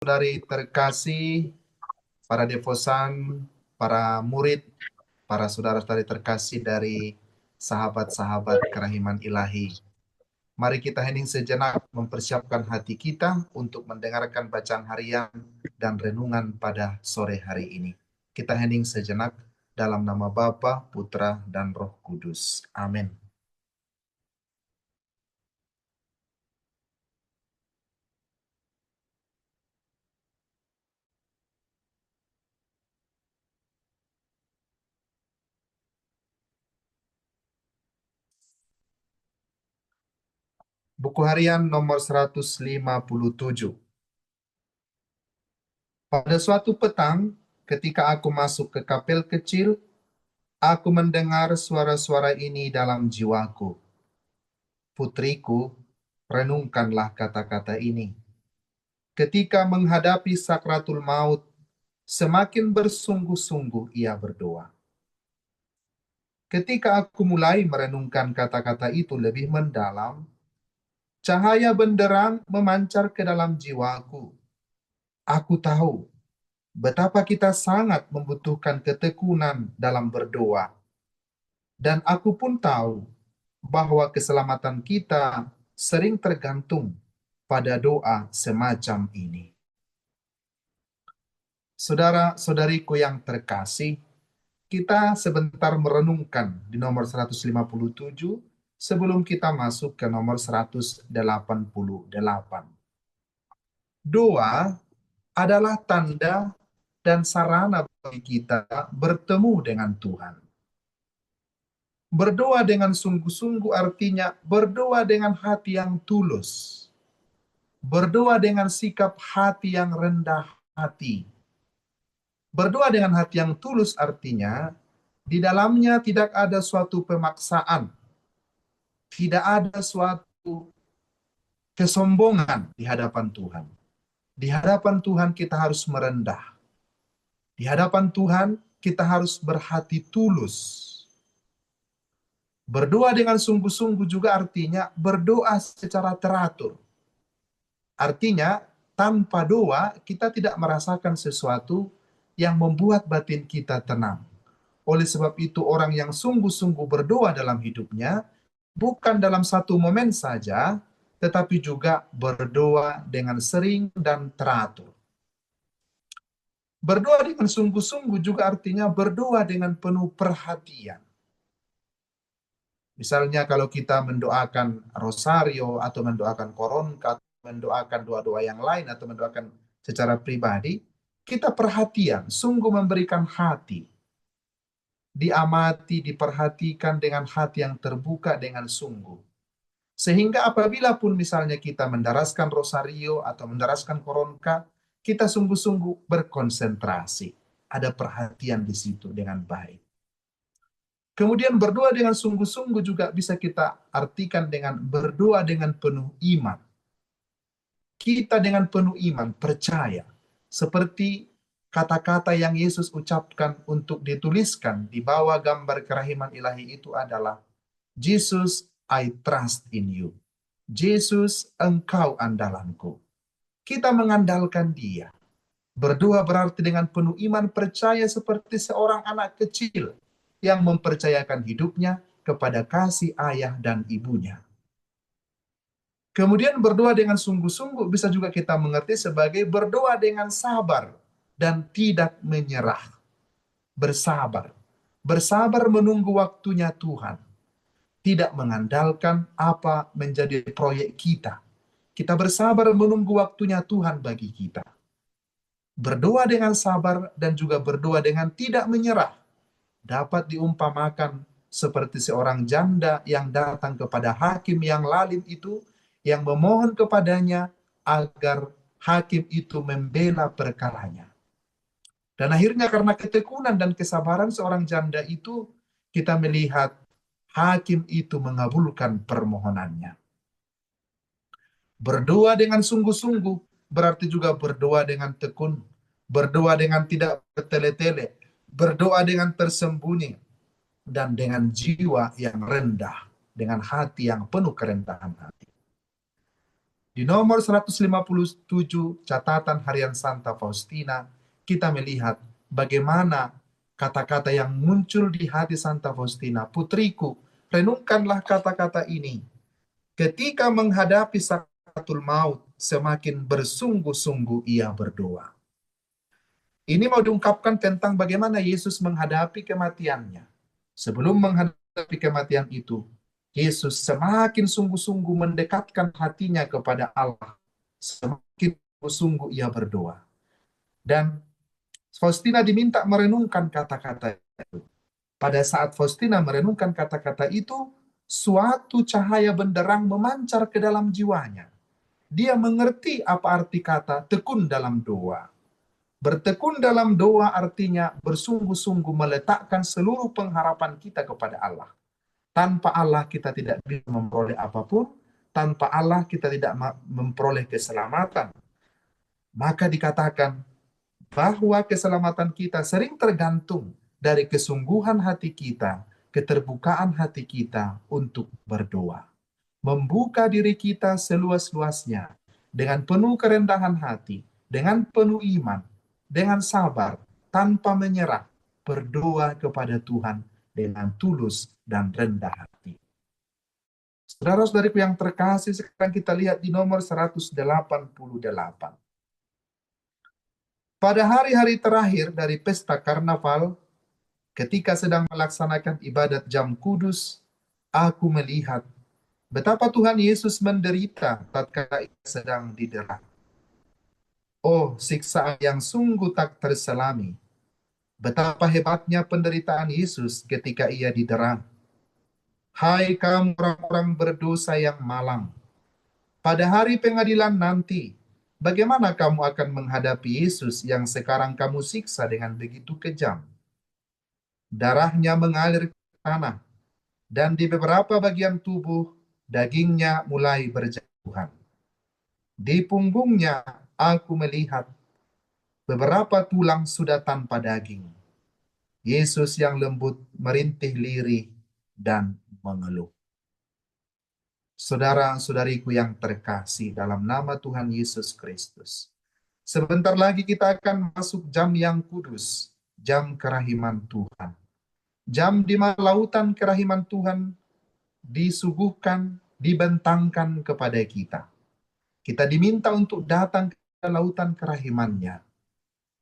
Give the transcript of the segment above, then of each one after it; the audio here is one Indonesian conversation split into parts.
saudara-saudari terkasih, para devosan, para murid, para saudara-saudari terkasih dari sahabat-sahabat kerahiman ilahi. Mari kita hening sejenak mempersiapkan hati kita untuk mendengarkan bacaan harian dan renungan pada sore hari ini. Kita hening sejenak dalam nama Bapa, Putra, dan Roh Kudus. Amin. Buku harian nomor 157. Pada suatu petang, ketika aku masuk ke kapel kecil, aku mendengar suara-suara ini dalam jiwaku. Putriku, renungkanlah kata-kata ini. Ketika menghadapi sakratul maut, semakin bersungguh-sungguh ia berdoa. Ketika aku mulai merenungkan kata-kata itu lebih mendalam, cahaya benderang memancar ke dalam jiwaku. Aku tahu betapa kita sangat membutuhkan ketekunan dalam berdoa. Dan aku pun tahu bahwa keselamatan kita sering tergantung pada doa semacam ini. Saudara-saudariku yang terkasih, kita sebentar merenungkan di nomor 157 sebelum kita masuk ke nomor 188. Doa adalah tanda dan sarana bagi kita bertemu dengan Tuhan. Berdoa dengan sungguh-sungguh artinya berdoa dengan hati yang tulus. Berdoa dengan sikap hati yang rendah hati. Berdoa dengan hati yang tulus artinya di dalamnya tidak ada suatu pemaksaan, tidak ada suatu kesombongan di hadapan Tuhan. Di hadapan Tuhan kita harus merendah. Di hadapan Tuhan kita harus berhati tulus. Berdoa dengan sungguh-sungguh juga artinya berdoa secara teratur. Artinya, tanpa doa kita tidak merasakan sesuatu yang membuat batin kita tenang. Oleh sebab itu, orang yang sungguh-sungguh berdoa dalam hidupnya, bukan dalam satu momen saja, tetapi juga berdoa dengan sering dan teratur. Berdoa dengan sungguh-sungguh juga artinya berdoa dengan penuh perhatian. Misalnya kalau kita mendoakan rosario atau mendoakan koronka, atau mendoakan doa-doa yang lain atau mendoakan secara pribadi, kita perhatian, sungguh memberikan hati. Diamati, diperhatikan dengan hati yang terbuka dengan sungguh. Sehingga apabila pun misalnya kita mendaraskan rosario atau mendaraskan koronka, kita sungguh-sungguh berkonsentrasi. Ada perhatian di situ dengan baik. Kemudian berdoa dengan sungguh-sungguh juga bisa kita artikan dengan berdoa dengan penuh iman. Kita dengan penuh iman percaya. Seperti kata-kata yang Yesus ucapkan untuk dituliskan di bawah gambar kerahiman ilahi itu adalah Jesus, I trust in you. Yesus, engkau andalanku. Kita mengandalkan dia. Berdoa berarti dengan penuh iman percaya seperti seorang anak kecil yang mempercayakan hidupnya kepada kasih ayah dan ibunya. Kemudian berdoa dengan sungguh-sungguh bisa juga kita mengerti sebagai berdoa dengan sabar dan tidak menyerah. Bersabar. Bersabar menunggu waktunya Tuhan. Tidak mengandalkan apa menjadi proyek kita. Kita bersabar menunggu waktunya Tuhan bagi kita. Berdoa dengan sabar dan juga berdoa dengan tidak menyerah dapat diumpamakan seperti seorang janda yang datang kepada hakim yang lalim itu, yang memohon kepadanya agar hakim itu membela perkaranya. Dan akhirnya karena ketekunan dan kesabaran seorang janda itu, kita melihat hakim itu mengabulkan permohonannya. Berdoa dengan sungguh-sungguh berarti juga berdoa dengan tekun, berdoa dengan tidak bertele-tele, berdoa dengan tersembunyi, dan dengan jiwa yang rendah, dengan hati yang penuh kerendahan hati. Di nomor 157 catatan harian Santa Faustina, kita melihat bagaimana kata-kata yang muncul di hati Santa Faustina. Putriku, renungkanlah kata-kata ini. Ketika menghadapi sakaratul maut, semakin bersungguh-sungguh ia berdoa. Ini mau diungkapkan tentang bagaimana Yesus menghadapi kematiannya. Sebelum menghadapi kematian itu, Yesus semakin sungguh-sungguh mendekatkan hatinya kepada Allah. Semakin sungguh ia berdoa. Dan Faustina diminta merenungkan kata-kata itu. Pada saat Faustina merenungkan kata-kata itu, suatu cahaya benderang memancar ke dalam jiwanya. Dia mengerti apa arti kata tekun dalam doa. Bertekun dalam doa artinya bersungguh-sungguh meletakkan seluruh pengharapan kita kepada Allah. Tanpa Allah kita tidak bisa memperoleh apapun, tanpa Allah kita tidak memperoleh keselamatan. Maka dikatakan bahwa keselamatan kita sering tergantung dari kesungguhan hati kita, keterbukaan hati kita untuk berdoa. Membuka diri kita seluas-luasnya dengan penuh kerendahan hati, dengan penuh iman, dengan sabar, tanpa menyerah, berdoa kepada Tuhan dengan tulus dan rendah hati. Saudara-saudariku yang terkasih, sekarang kita lihat di nomor 188. Pada hari-hari terakhir dari pesta karnaval, ketika sedang melaksanakan ibadat jam kudus, aku melihat betapa Tuhan Yesus menderita tatkala ia sedang didera. Oh, siksaan yang sungguh tak terselami. Betapa hebatnya penderitaan Yesus ketika ia didera. Hai kamu orang-orang berdosa yang malang, pada hari pengadilan nanti, bagaimana kamu akan menghadapi Yesus yang sekarang kamu siksa dengan begitu kejam? Darahnya mengalir ke tanah, dan di beberapa bagian tubuh, dagingnya mulai berjatuhan. Di punggungnya aku melihat beberapa tulang sudah tanpa daging. Yesus yang lembut merintih lirih dan mengeluh. Saudara-saudariku yang terkasih dalam nama Tuhan Yesus Kristus. Sebentar lagi kita akan masuk jam yang kudus, jam kerahiman Tuhan. Jam di mana lautan kerahiman Tuhan disuguhkan, dibentangkan kepada kita. Kita diminta untuk datang ke lautan kerahimannya,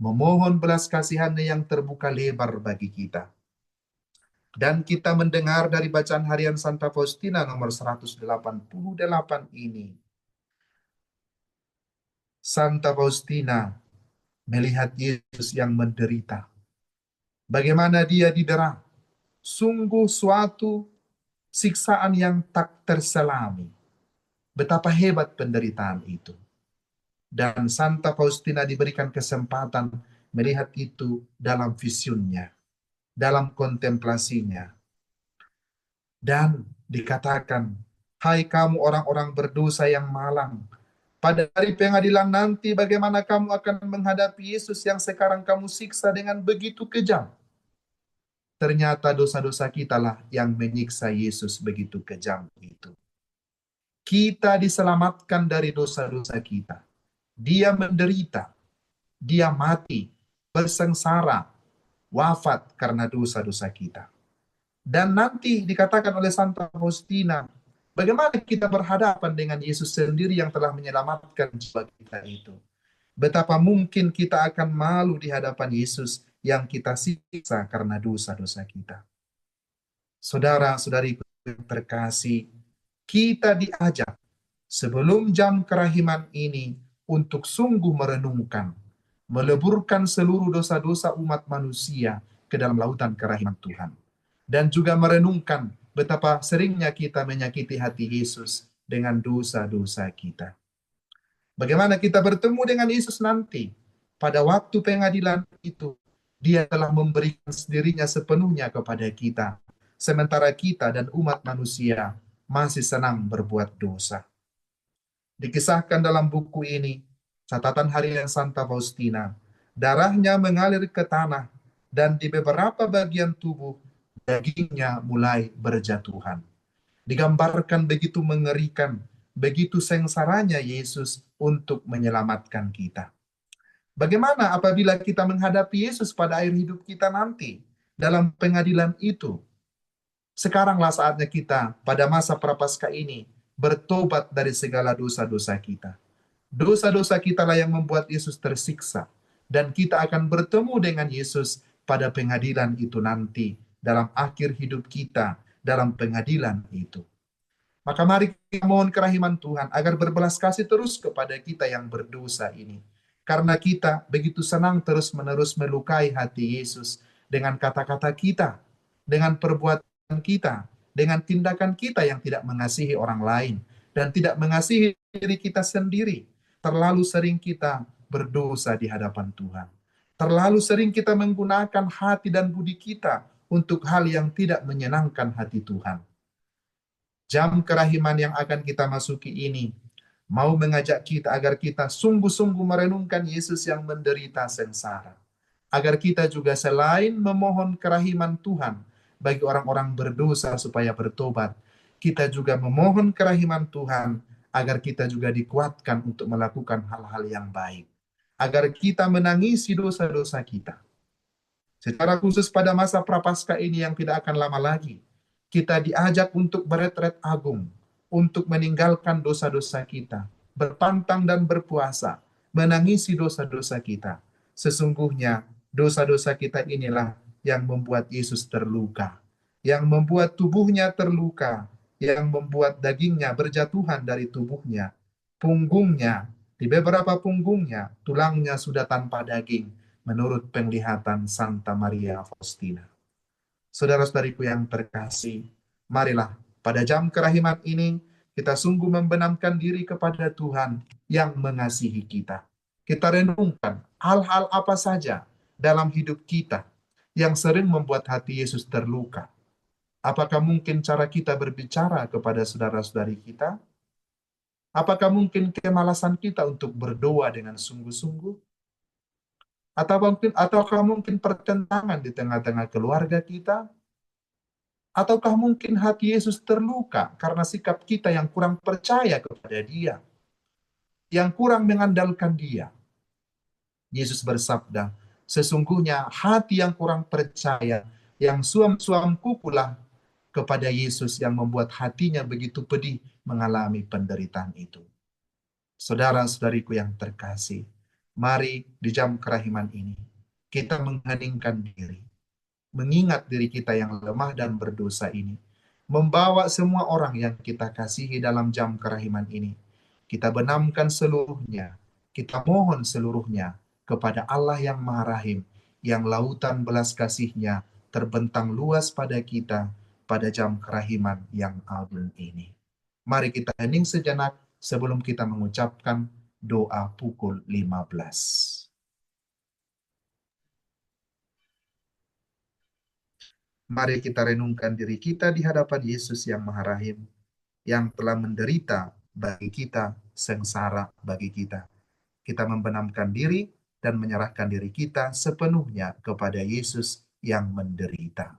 memohon belas kasihannya yang terbuka lebar bagi kita. Dan kita mendengar dari bacaan harian Santa Faustina nomor 188 ini. Santa Faustina melihat Yesus yang menderita. Bagaimana dia didera. Sungguh suatu siksaan yang tak terselami. Betapa hebat penderitaan itu. Dan Santa Faustina diberikan kesempatan melihat itu dalam visionnya, dalam kontemplasinya. Dan dikatakan, hai kamu orang-orang berdosa yang malang, pada hari pengadilan nanti bagaimana kamu akan menghadapi Yesus yang sekarang kamu siksa dengan begitu kejam? Ternyata dosa-dosa kitalah yang menyiksa Yesus begitu kejam itu. Kita diselamatkan dari dosa-dosa kita. Dia menderita, dia mati, bersengsara, wafat karena dosa-dosa kita. Dan nanti dikatakan oleh Santa Faustina, bagaimana kita berhadapan dengan Yesus sendiri yang telah menyelamatkan jiwa kita itu. Betapa mungkin kita akan malu di hadapan Yesus yang kita siksa karena dosa-dosa kita. Saudara-saudariku yang terkasih, kita diajak sebelum jam kerahiman ini untuk sungguh merenungkan, meleburkan seluruh dosa-dosa umat manusia ke dalam lautan kerahiman Tuhan. Dan juga merenungkan betapa seringnya kita menyakiti hati Yesus dengan dosa-dosa kita. Bagaimana kita bertemu dengan Yesus nanti? Pada waktu pengadilan itu, dia telah memberikan dirinya sepenuhnya kepada kita. Sementara kita dan umat manusia masih senang berbuat dosa. Dikisahkan dalam buku ini, catatan harian Santa Faustina, darahnya mengalir ke tanah, dan di beberapa bagian tubuh, dagingnya mulai berjatuhan. Digambarkan begitu mengerikan begitu sengsaranya Yesus untuk menyelamatkan kita. Bagaimana apabila kita menghadapi Yesus pada akhir hidup kita nanti dalam pengadilan itu? Sekaranglah saatnya kita pada masa prapaskah ini bertobat dari segala dosa-dosa kita. Dosa-dosa kita lah yang membuat Yesus tersiksa. Dan kita akan bertemu dengan Yesus pada pengadilan itu nanti. Dalam akhir hidup kita, dalam pengadilan itu. Maka mari kita mohon kerahiman Tuhan agar berbelas kasih terus kepada kita yang berdosa ini. Karena kita begitu senang terus-menerus melukai hati Yesus dengan kata-kata kita, dengan perbuatan kita, dengan tindakan kita yang tidak mengasihi orang lain, dan tidak mengasihi diri kita sendiri. Terlalu sering kita berdosa di hadapan Tuhan. Terlalu sering kita menggunakan hati dan budi kita untuk hal yang tidak menyenangkan hati Tuhan. Jam kerahiman yang akan kita masuki ini mau mengajak kita agar kita sungguh-sungguh merenungkan Yesus yang menderita sengsara. Agar kita juga selain memohon kerahiman Tuhan bagi orang-orang berdosa supaya bertobat, kita juga memohon kerahiman Tuhan agar kita juga dikuatkan untuk melakukan hal-hal yang baik. Agar kita menangisi dosa-dosa kita. Secara khusus pada masa Prapaskah ini yang tidak akan lama lagi, kita diajak untuk beretret agung, untuk meninggalkan dosa-dosa kita, berpantang dan berpuasa, menangisi dosa-dosa kita. Sesungguhnya dosa-dosa kita inilah yang membuat Yesus terluka, yang membuat tubuhnya terluka, yang membuat dagingnya berjatuhan dari tubuhnya, punggungnya, di beberapa punggungnya, tulangnya sudah tanpa daging, menurut penglihatan Santa Maria Faustina. Saudara-saudariku yang terkasih, marilah pada jam kerahiman ini kita sungguh membenamkan diri kepada Tuhan yang mengasihi kita. Kita renungkan hal-hal apa saja dalam hidup kita yang sering membuat hati Yesus terluka. Apakah mungkin cara kita berbicara kepada saudara-saudari kita? Apakah mungkin kemalasan kita untuk berdoa dengan sungguh-sungguh? Ataukah mungkin pertentangan di tengah-tengah keluarga kita? Ataukah mungkin hati Yesus terluka karena sikap kita yang kurang percaya kepada Dia, yang kurang mengandalkan Dia? Yesus bersabda, sesungguhnya hati yang kurang percaya, yang suam-suam kukulah kepada Yesus yang membuat hatinya begitu pedih mengalami penderitaan itu. Saudara-saudariku yang terkasih, mari di jam kerahiman ini kita mengheningkan diri, mengingat diri kita yang lemah dan berdosa ini, membawa semua orang yang kita kasihi dalam jam kerahiman ini. Kita benamkan seluruhnya, kita mohon seluruhnya kepada Allah yang Maha Rahim, yang lautan belas kasihnya terbentang luas pada kita pada jam kerahiman yang agung ini. Mari kita hening sejenak sebelum kita mengucapkan doa pukul 15. Mari kita renungkan diri kita di hadapan Yesus yang Maha Rahim, yang telah menderita bagi kita, sengsara bagi kita. Kita membenamkan diri dan menyerahkan diri kita sepenuhnya kepada Yesus yang menderita.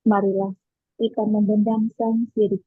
Marilah kita membenamkan diri